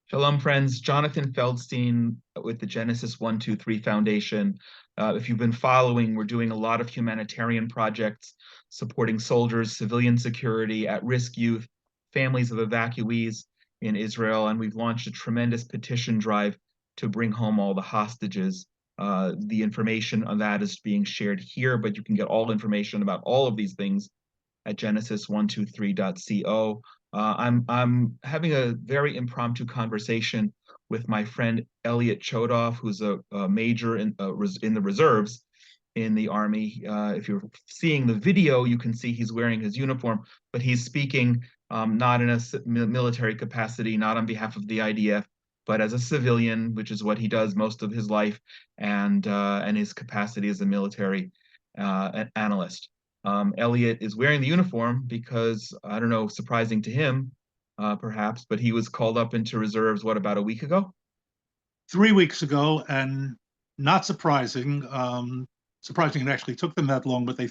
Shalom, friends. Jonathan Feldstein with the Genesis 123 Foundation. If you've been following, we're doing a lot of humanitarian projects supporting soldiers, civilian security, at-risk youth, families of evacuees in Israel, and we've launched a tremendous petition drive to bring home all the hostages. The information on that is being shared here, but you can get all information about all of these things at genesis123.co. I'm having a very impromptu conversation with my friend Elliot Chodoff, who's a major in the reserves in the Army. If you're seeing the video, you can see he's wearing his uniform, but he's speaking not in a military capacity, not on behalf of the IDF, but as a civilian, which is what he does most of his life, and his capacity as a military analyst. Elliot is wearing the uniform because, I don't know, surprising to him, perhaps, but he was called up into reserves, what, about a week ago? 3 weeks ago, and not surprising. Surprising it actually took them that long, but they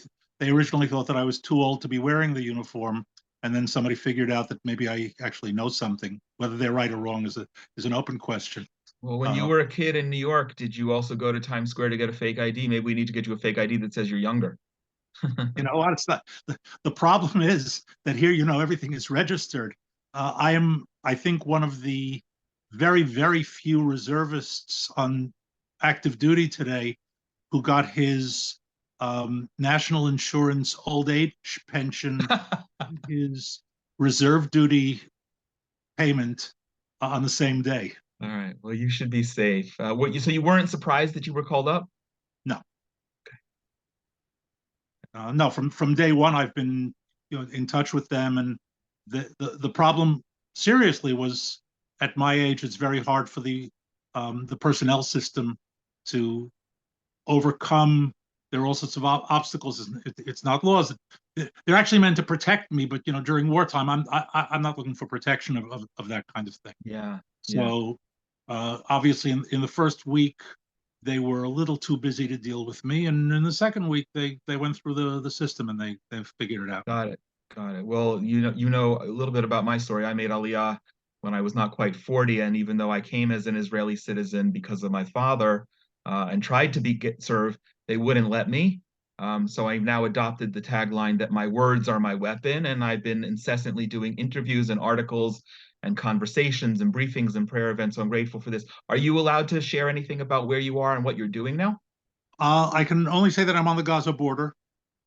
originally thought that I was too old to be wearing the uniform, and then somebody figured out that maybe I actually know something. Whether they're right or wrong is an open question. Well, when you Uh, were a kid in New York, did you also go to Times Square to get a fake ID? Maybe we need to get you a fake ID that says you're younger. you know what? It's not the problem is that here, everything is registered. I think, one of the very, very few reservists on active duty today who got his national insurance old age pension, his reserve duty payment on the same day. All right. Well, you should be safe. So you weren't surprised that you were called up? No, no. From day one, I've been in touch with them, and the problem seriously was, at my age, it's very hard for the personnel system to overcome. There are all sorts of obstacles. It's not laws. They're actually meant to protect me, but during wartime, I'm not looking for protection of that kind of thing. Yeah, yeah. So obviously, in the first week, they were a little too busy to deal with me, and in the second week, they went through the system, and they figured it out. Got it. Got it. Well, you know a little bit about my story. I made Aliyah when I was not quite 40, and even though I came as an Israeli citizen because of my father, and tried to get served, they wouldn't let me. So I've now adopted the tagline that my words are my weapon, and I've been incessantly doing interviews and articles and conversations and briefings and prayer events. So I'm grateful for this. Are you allowed to share anything about where you are and what you're doing now? I can only say that I'm on the Gaza border,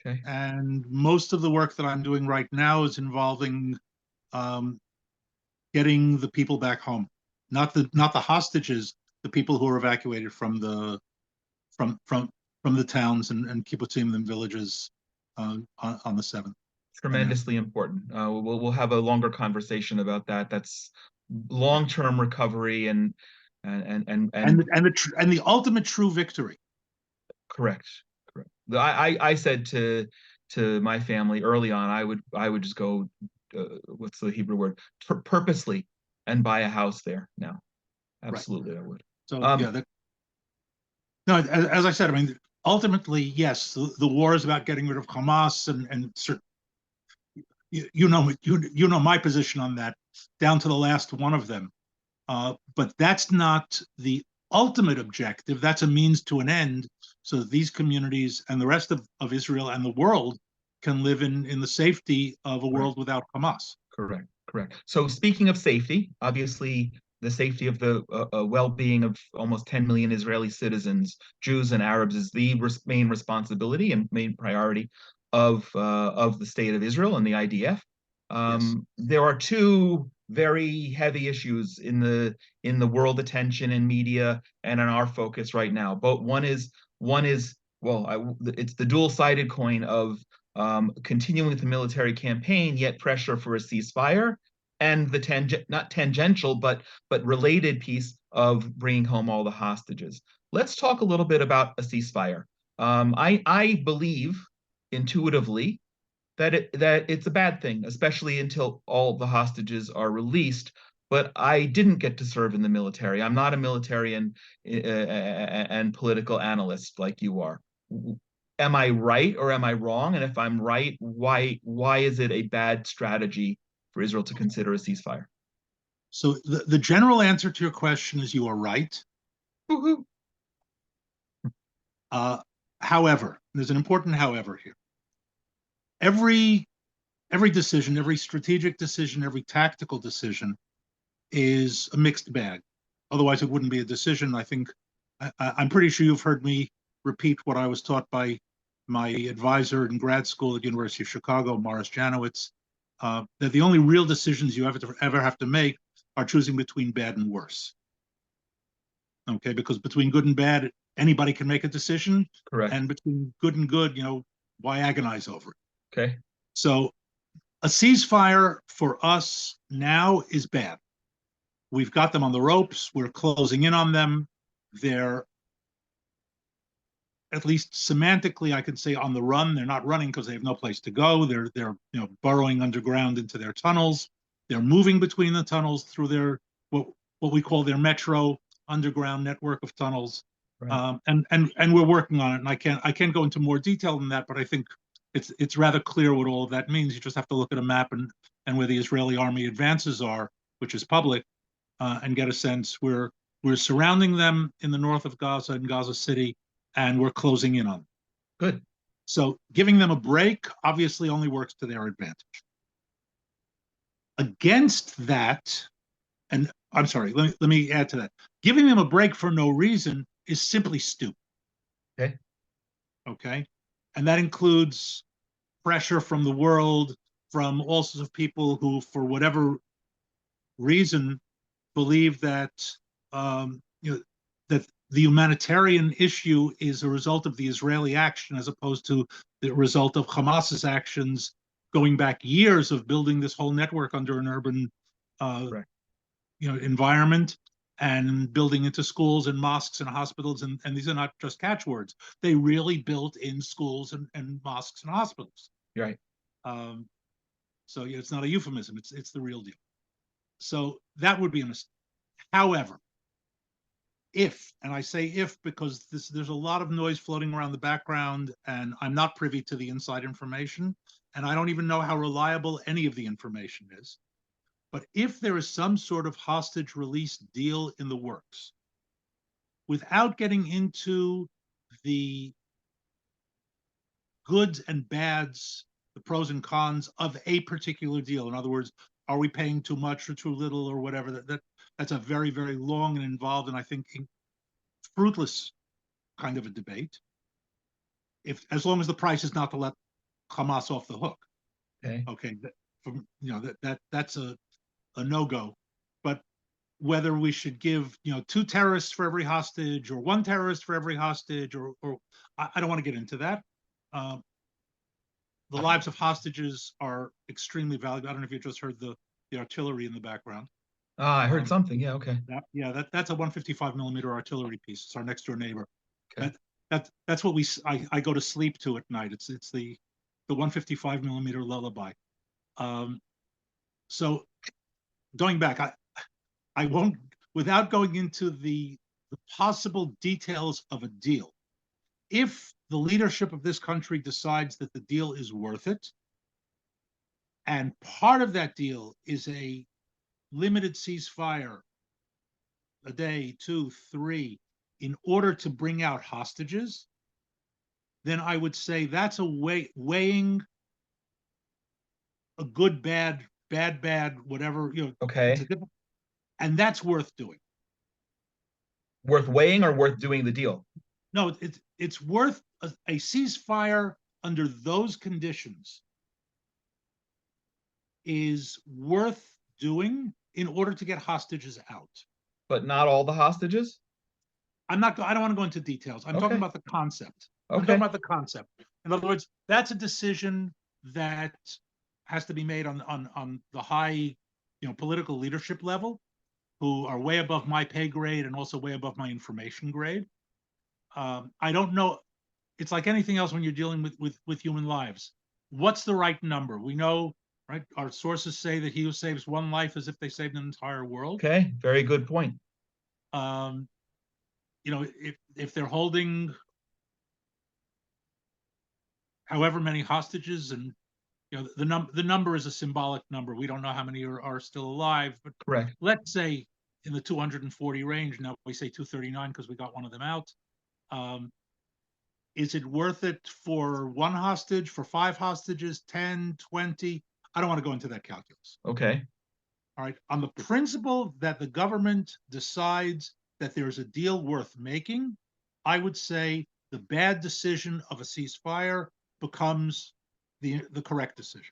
Okay. and most of the work that I'm doing right now is involving um, getting the people back home, not the hostages, the people who are evacuated from from from the towns and kibbutzim and villages on the 7th. And Tremendously important. We'll have a longer conversation about that. That's long-term recovery and and the ultimate true victory. correct, correct. I said to my family early on, I would just go, what's the Hebrew word? Purposely, and buy a house there now. Right. Absolutely, I would. So yeah, Um, no, as I said, I mean, ultimately, yes, the war is about getting rid of Hamas, and certain, you know my position on that, down to the last one of them. But that's not the ultimate objective. That's a means to an end, so that these communities and the rest of Israel and the world can live in the safety of a right. world without Hamas. Correct, correct. So speaking of safety, obviously the safety of the well-being of almost 10 million Israeli citizens, Jews and Arabs, is the main responsibility and main priority of the state of Israel and the IDF. Yes. There are two very heavy issues in the world attention and media and in our focus right now. But one is well, it's the dual-sided coin of continuing with the military campaign, yet pressure for a ceasefire, and the not tangential but related piece of bringing home all the hostages. Let's talk a little bit about a ceasefire. I believe intuitively that it's a bad thing, especially until all the hostages are released. But I didn't get to serve in the military. I'm not a military and political analyst like you are. Am I right or am I wrong? And if I'm right, why is it a bad strategy for Israel to consider a ceasefire? So the general answer to your question is you are right. Woo-hoo. Uh, However, there's an important however here. Every every decision, every strategic decision, every tactical decision is a mixed bag. Otherwise, it wouldn't be a decision. I think I'm pretty sure you've heard me repeat what I was taught by my advisor in grad school at University of Chicago, Morris Janowitz, that the only real decisions you ever have to make are choosing between bad and worse. Okay, because between good and bad, anybody can make a decision, Correct. and between good and good, why agonize over it? Okay. So a ceasefire for us now is bad. We've got them on the ropes. We're closing in on them. They're, at least semantically, I could say, on the run. They're not running because they have no place to go. They're burrowing underground into their tunnels. They're moving between the tunnels through their what we call their metro underground network of tunnels. Right. And we're working on it. And I can't go into more detail than that, but I think it's rather clear what all of that means. You just have to look at a map and where the Israeli army advances are, which is public, and get a sense. We're surrounding them in the north of Gaza and Gaza City, and we're closing in on them. Good. So giving them a break obviously only works to their advantage. Against that, and I'm sorry, let me add to that. Giving them a break for no reason is simply stupid. Okay. Okay. And that includes pressure from the world, from all sorts of people who, for whatever reason, believe that that the humanitarian issue is a result of the Israeli action as opposed to the result of Hamas's actions going back years of building this whole network under an urban Right. environment and building into schools and mosques and hospitals. And these are not just catchwords. They really built in schools and mosques and hospitals. You're right. Um, so yeah, it's not a euphemism. It's the real deal. So that would be a mistake. However, if, and I say if because there's a lot of noise floating around the background, and I'm not privy to the inside information, and I don't even know how reliable any of the information is. But if there is some sort of hostage release deal in the works, without getting into the goods and bads, the pros and cons of a particular deal. In other words, are we paying too much or too little or whatever? That's a very, very long and involved, and I think fruitless kind of a debate. If, as long as the price is not to let Hamas off the hook, Okay. okay, that's a no go. But whether we should give 2 terrorists for every hostage or 1 terrorist for every hostage, or I don't want to get into that. Um, the lives of hostages are extremely valuable. I don't know if you just heard the artillery in the background. I heard Um, something. Yeah. Okay. that's a 155 millimeter artillery piece. It's our next door neighbor. Okay. That's what I go to sleep to at night. It's the 155 millimeter lullaby. Um, so going back, I won't, without going into the possible details of a deal. If the leadership of this country decides that the deal is worth it, and part of that deal is a limited ceasefire, a day, 2, 3, in order to bring out hostages, then I would say that's weighing a good, bad, bad, bad, whatever, it's a Okay. different, and that's worth doing. Worth weighing or worth doing the deal? No, it's worth a ceasefire under those conditions is worth doing in order to get hostages out. But not all the hostages? I don't want to go into details. I'm talking Okay. about the concept. I'm talking Okay. about the concept. In other words, that's a decision that has to be made on the high, political leadership level, who are way above my pay grade and also way above my information grade. I don't know. It's like anything else when you're dealing with human lives. What's the right number? We know, right? Our sources say that he who saves one life as if they saved an entire world. Okay. Very good point. Um, if they're holding however many hostages, and the number is a symbolic number. We don't know how many are still alive, but Correct. let's say in the 240 range. Now we say 239 because we got one of them out. Um, is it worth it for one hostage, for five hostages, 10, 20? I don't want to go into that calculus. Okay. All right. On the principle that the government decides that there's a deal worth making, I would say the bad decision of a ceasefire becomes the correct decision.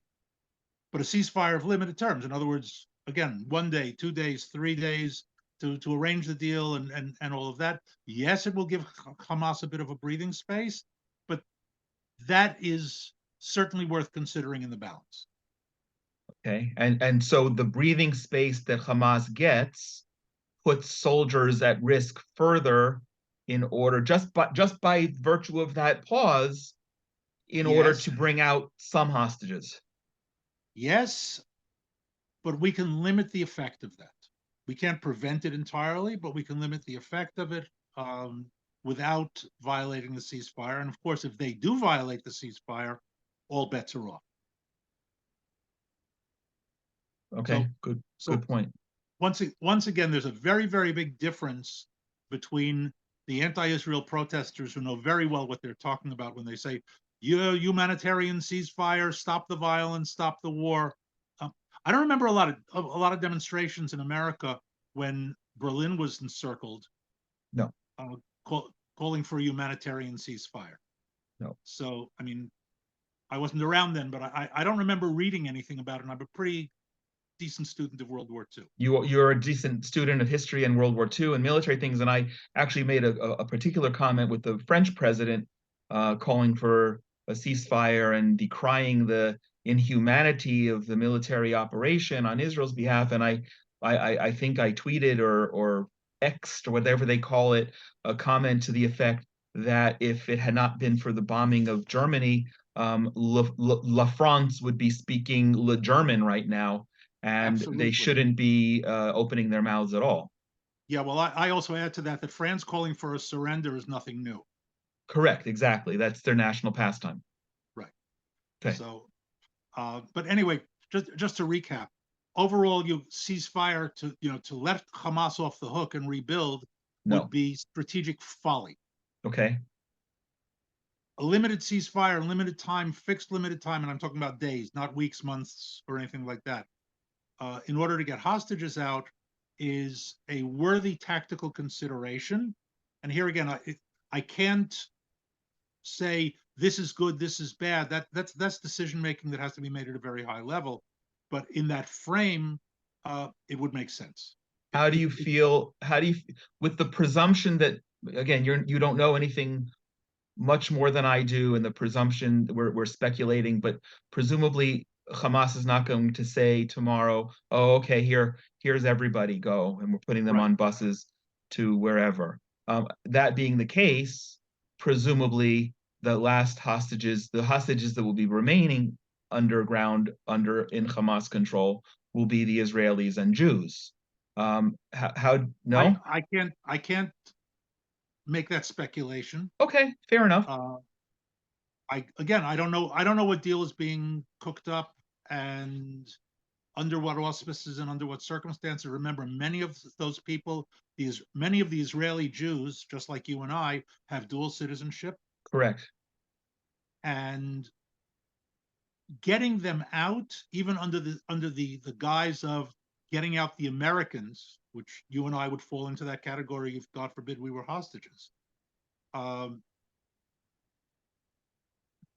But a ceasefire of limited terms, in other words, again, 1 day, 2 days, 3 days to arrange the deal and all of that. Yes, it will give Hamas a bit of a breathing space, but that is certainly worth considering in the balance. Okay. And so the breathing space that Hamas gets puts soldiers at risk further in order just by virtue of that pause in order Yes, to bring out some hostages. yes, but we can limit the effect of that. We can't prevent it entirely, but we can limit the effect of it without violating the ceasefire. And of course, if they do violate the ceasefire, all bets are off. Okay, So, good so point. once again, there's a very, very big difference between the anti-Israel protesters who know very well what they're talking about when they say, humanitarian ceasefire, stop the violence, stop the war. Um, I don't remember a lot of demonstrations in America when Berlin was encircled, No, uh, calling for a humanitarian ceasefire. no. So, I mean, I wasn't around then, but I don't remember reading anything about it. And I'm a pretty decent student of World War II. You're a decent student of history and World War II and military things, and I actually made a particular comment with the French president calling for a ceasefire and decrying the inhumanity of the military operation on Israel's behalf. And I think I tweeted or X'd or whatever they call it, a comment to the effect that if it had not been for the bombing of Germany, La France would be speaking Le German right now, and they Absolutely. shouldn't be opening their mouths at all. Yeah, well, I also add to that France calling for a surrender is nothing new. Correct, exactly. That's their national pastime. Right. Okay. So, but anyway, just to recap, overall, you ceasefire to let Hamas off the hook and rebuild would No. be strategic folly. Okay. A limited ceasefire, limited time, fixed limited time, and I'm talking about days, not weeks, months, or anything like that. In order to get hostages out, is a worthy tactical consideration. And here again, I can't say this is good, this is bad. That's decision making that has to be made at a very high level. But in that frame, it would make sense. How do you feel? With the presumption that again you don't know anything much more than I do, and the presumption we're speculating, but presumably Hamas is not going to say tomorrow, "Oh, okay, here's everybody go," and we're putting them Right. on buses to wherever. That being the case, presumably the hostages that will be remaining underground under in Hamas control will be the Israelis and Jews. How I no? I can't make that speculation. Okay, fair enough. Uh, I don't know what deal is being cooked up and under what auspices and under what circumstances. Remember, many of those people, many of the Israeli Jews, just like you and I, have dual citizenship, Correct. and getting them out, even under the guise of getting out the Americans, which you and I would fall into that category if God forbid we were hostages, um,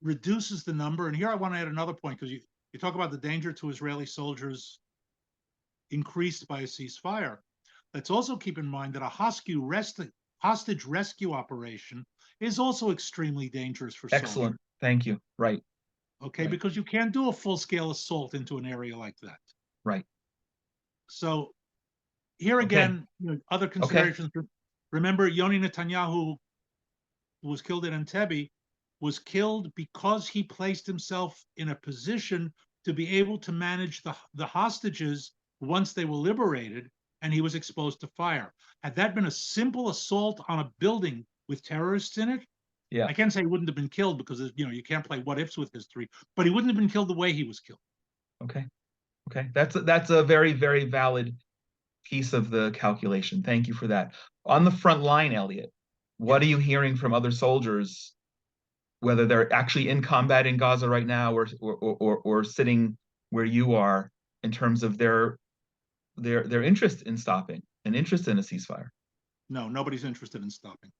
reduces the number. And here I want to add another point because you talk about the danger to Israeli soldiers increased by a ceasefire. Let's also keep in mind that a hostage rescue operation is also extremely dangerous for soldiers. Excellent. Thank you. Right. Okay, Right. because you can't do a full scale assault into an area like that. Right. So here Okay. again, other Okay. considerations. Remember, Yoni Netanyahu, who was killed at Entebbe, was killed because he placed himself in a position to be able to manage the hostages once they were liberated, and he was exposed to fire. Had that been a simple assault on a building with terrorists in it, Yeah. I can't say he wouldn't have been killed because you can't play what ifs with history, but he wouldn't have been killed the way he was killed. Okay. Okay. That's a very, very valid piece of the calculation. Thank you for that. On the front line, Elliot, what are you Yes. hearing from other soldiers, whether they're actually in combat in Gaza right now or sitting where you are in terms of their interest in stopping and interest in a ceasefire? No, nobody's interested in stopping.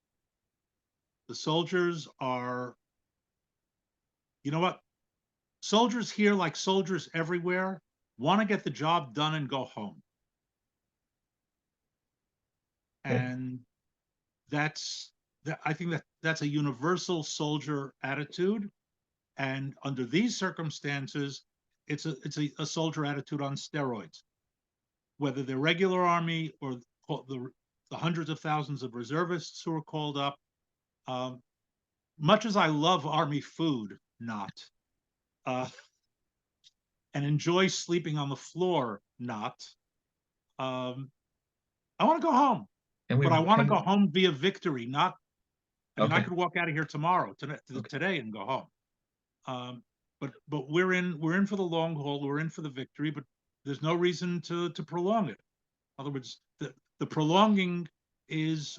The soldiers are, you know what? Soldiers here, like soldiers everywhere, want to get the job done and go home. Okay. And that's I think that's a universal soldier attitude. And under these circumstances, it's a soldier attitude on steroids. Whether they're regular army or the hundreds of thousands of reservists who are called up. Um, much as I love army food, not, uh, and enjoy sleeping on the floor, not. Um, I want to go home, And but I we want to go can, home via victory. Not, I mean, I okay, could walk out of here tomorrow, okay, today, and go home. But we're in for the long haul. We're in for the victory. But there's no reason to prolong it. In other words, the prolonging is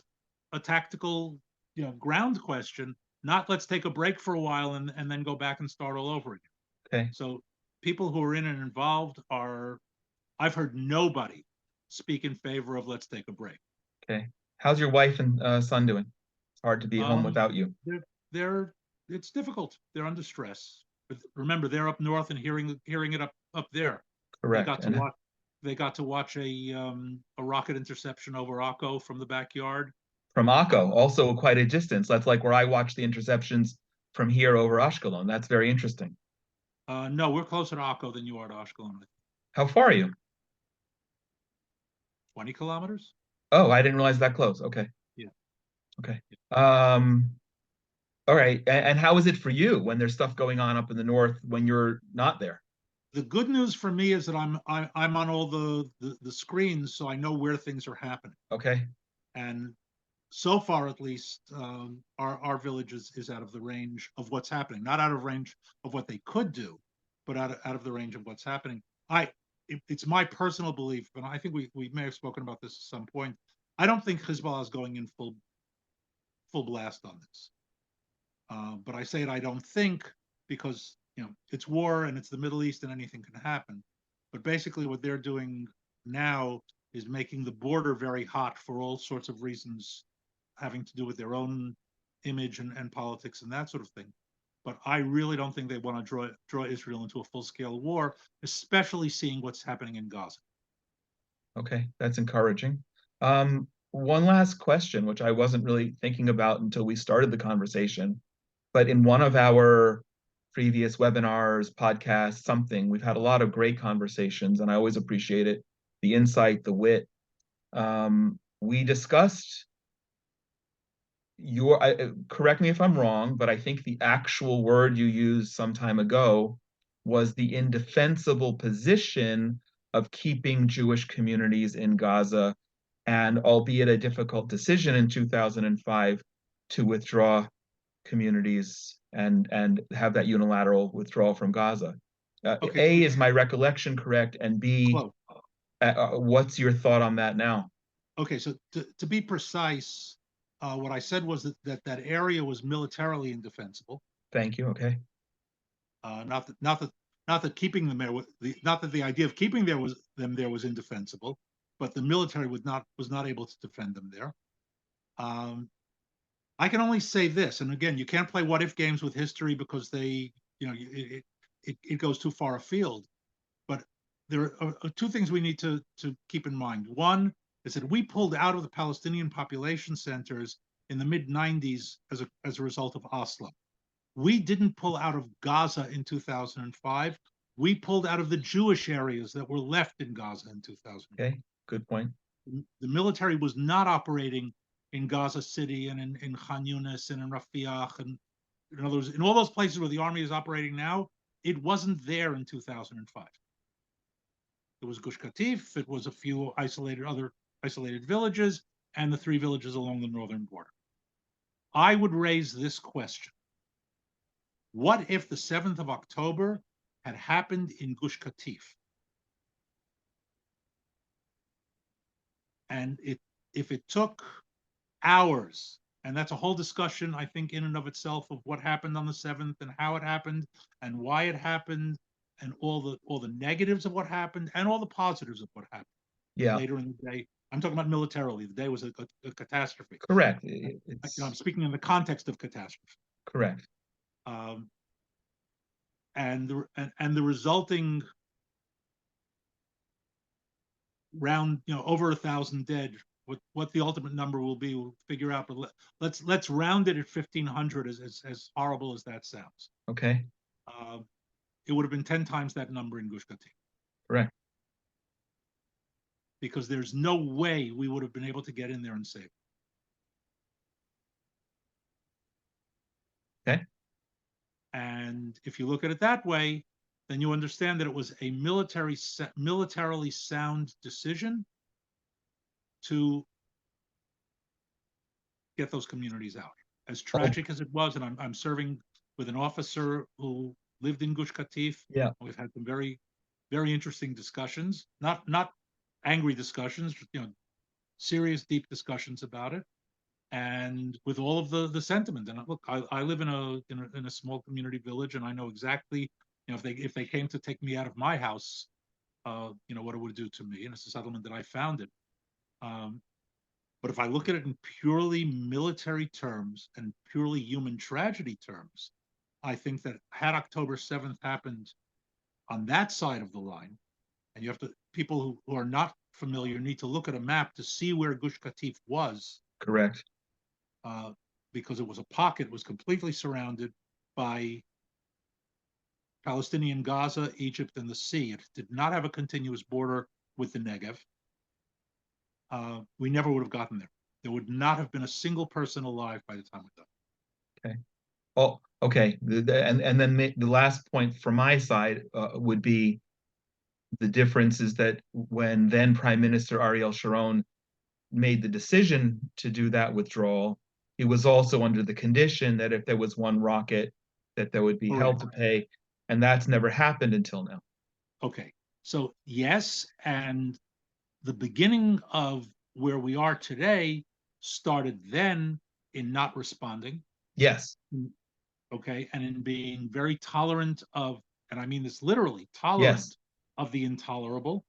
a tactical, ground question. Not let's take a break for a while and then go back and start all over again. okay, So people who are in and involved I've heard nobody speak in favor of let's take a break. okay. How's your wife and son doing? It's hard to be home Um, without you. they're it's difficult. They're under stress. But remember, they're up north and hearing it up there. They Correct. got to And watch they got to watch a rocket interception over Akko from the backyard. from Akko, also quite a distance. That's like where I watch the interceptions from here over Ashkelon. That's very interesting. No, we're closer to Akko than you are to Ashkelon. How far are you? 20 kilometers. Oh, I didn't realize that close. Okay. Yeah. Okay. Um, all right. And how is it for you when there's stuff going on up in the north when you're not there? The good news for me is that I'm on all the screens, so I know where things are happening. Okay. And so far, at least, our village is out of the range of what's happening. Not out of range of what they could do, but out of the range of what's happening. It's my personal belief, and I think we may have spoken about this at some point. I don't think Hezbollah is going in full blast on this. But I say it, I don't think, because it's war and it's the Middle East and anything can happen. But basically, what they're doing now is making the border very hot for all sorts of reasons having to do with their own image and politics and that sort of thing. But I really don't think they want to draw Israel into a full scale war, especially seeing what's happening in Gaza. Okay. That's encouraging. One last question, which I wasn't really thinking about until we started the conversation. But in one of our previous webinars, podcasts, something, we've had a lot of great conversations, and I always appreciate it, the insight, the wit. We discussed correct me if I'm wrong, but I think the actual word you used some time ago was the indefensible position of keeping Jewish communities in Gaza, and albeit a difficult decision in 2005 to withdraw communities and have that unilateral withdrawal from Gaza. Okay, A, is my recollection correct? And B, close. what's your thought on that now? Okay, so to be precise, what I said was that area was militarily indefensible. Thank you. Okay. Not that keeping them there not that the idea of keeping them there was indefensible, but the military was not able to defend them there. Um, I can only say this, and again, you can't play what if games with history because it goes too far afield. But there are two things we need to keep in mind. One is that we pulled out of the Palestinian population centers in the mid 90s as a result of Oslo. We didn't pull out of Gaza in 2005. We pulled out of the Jewish areas that were left in Gaza in 2005. Okay. Good point. The military was not operating in Gaza City and in Khan Yunis and in Rafiah and in all those places where the army is operating now. It wasn't there in 2005. It was Gush Katif. It was a few isolated villages and the 3 villages along the northern border. I would raise this question. What if the 7th of October had happened in Gush Katif? And if it took hours, and that's a whole discussion, I think, in and of itself, of what happened on the 7th and how it happened and why it happened and all the negatives of what happened and all the positives of what happened Yeah, later in the day. I'm talking about militarily. The day was a catastrophe. correct. I'm speaking in the context of catastrophe. Correct. Um, and the resulting round, over 1,000 dead. What the ultimate number will be, we'll figure out. But let's round it at 1,500, as horrible as that sounds. Okay. It would have been 10 times that number in Gush Katif, Correct. because there's no way we would have been able to get in there and save it. Okay. And if you look at it that way, then you understand that it was a militarily sound decision to get those communities out. As Oh, tragic as it was, and I'm serving with an officer who lived in Gush Katif. yeah. We've had some very, very interesting discussions, not angry discussions, serious, deep discussions about it, and with all of the sentiment. And look, I live in a small community village, and I know exactly, if they came to take me out of my house, what it would do to me. And it's a settlement that I founded. But if I look at it in purely military terms and purely human tragedy terms, I think that had October 7th happened on that side of the line, and people who are not familiar need to look at a map to see where Gush Katif was, Correct. because it was a pocket, it was completely surrounded by Palestinian Gaza, Egypt, and the sea. It did not have a continuous border with the Negev. We never would have gotten there. There would not have been a single person alive by the time we got Okay. Oh, okay. And then the last point from my side would be the difference is that when then Prime Minister Ariel Sharon made the decision to do that withdrawal, he was also under the condition that if there was one rocket, that there would be hell Correct. to pay, and that's never happened until now. Okay, so yes, and the beginning of where we are today started then in not responding. Yes. Okay, and in being very tolerant of, and I mean this literally, tolerant Yes. of the intolerable.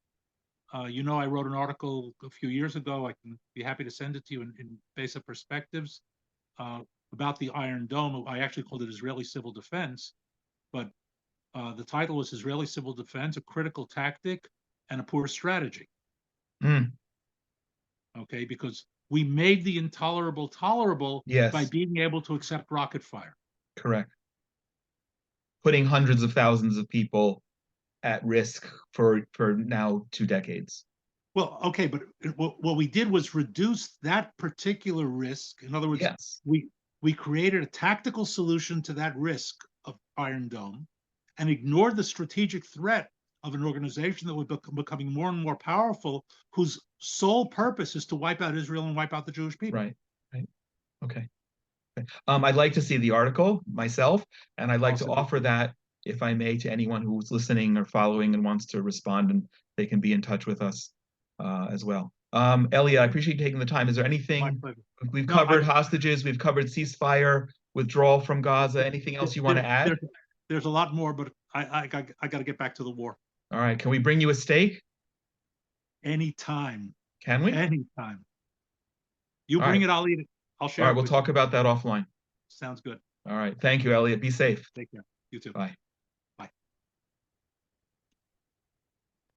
I wrote an article a few years ago. I can be happy to send it to you in Basic Perspectives, about the Iron Dome. I actually called it Israeli Civil Defense, but the title was Israeli Civil Defense, a Critical Tactic and a Poor Strategy. Mm. Okay, because we made the intolerable tolerable by Yes. being able to accept rocket fire. Correct. Putting hundreds of thousands of people at risk for now 2 decades. Well, okay, but what we did was reduce that particular risk. In other words, Yes. we created a tactical solution to that risk of Iron Dome and ignored the strategic threat of an organization that was becoming more and more powerful, whose sole purpose is to wipe out Israel and wipe out the Jewish people. Right. Right. Okay. I'd like to see the article myself, and I'd like to offer that, if I may, to anyone who's listening or following and wants to respond, and they can be in touch with us as well. Elliot, I appreciate you taking the time. Is there anything we've covered? Hostages, we've covered ceasefire, withdrawal from Gaza. Anything else you want to add? There's a lot more, but I got to get back to the war. All right. Can we bring you a steak? Anytime. Can we? Anytime. You bring it, I'll eat it. I'll share. All right, we'll talk about that offline. Sounds good. All right. Thank you, Elliot. Be safe. Take care. You too. Bye.